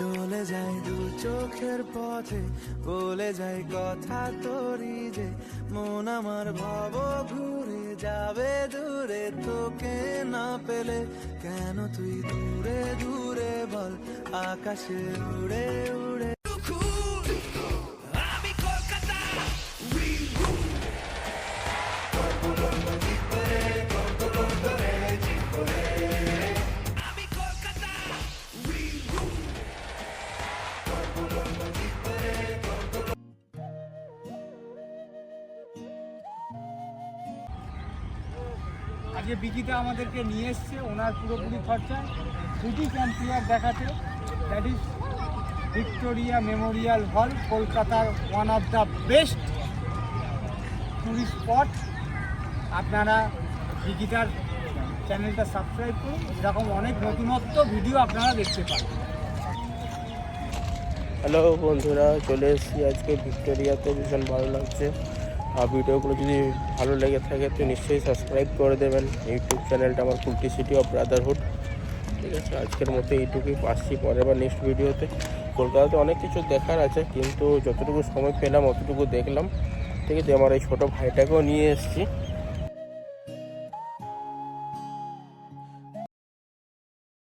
চলে যাই দু চোখের পথে, বলে যাই কথা তোরই যে, মন আমার ভাব ঘুরে যাবে দূরে, তোকে না পেলে কেন তুই দূরে দূরে বল, আকাশে উড়ে উড়ে। আজকে বিকিতা আমাদেরকে নিয়ে এসছে ওনার পুরোপুরি খরচায় দুটি ক্যাম্পিয়ার দেখাতে, দ্যাট ইজ ভিক্টোরিয়া মেমোরিয়াল হল, কলকাতার one of the best tourist spot. আপনারা বিকিতার চ্যানেলটা সাবস্ক্রাইব করুন, এরকম অনেক নতুনত্ব ভিডিও আপনারা দেখতে পান। হ্যালো বন্ধুরা, চলে এসেছি আজকে ভিক্টোরিয়াতে, ভীষণ ভালো লাগছে। আর ভিডিওগুলো যদি ভালো লেগে থাকে তো নিশ্চয়ই সাবস্ক্রাইব করে দেবেন ইউটিউব চ্যানেলটা আমার, কুলটি সিটি অফ ব্রাদারহুড। ঠিক আছে, আজকের মতো এইটুকুই, পাচ্ছি পরে বা নেক্সট ভিডিওতে। কলকাতাতে অনেক কিছু দেখার আছে, কিন্তু যতটুকু সময় পেলাম অতটুকু দেখলাম। ঠিক আছে, আমার এই ছোটো ভাইটাকেও নিয়ে এসেছি।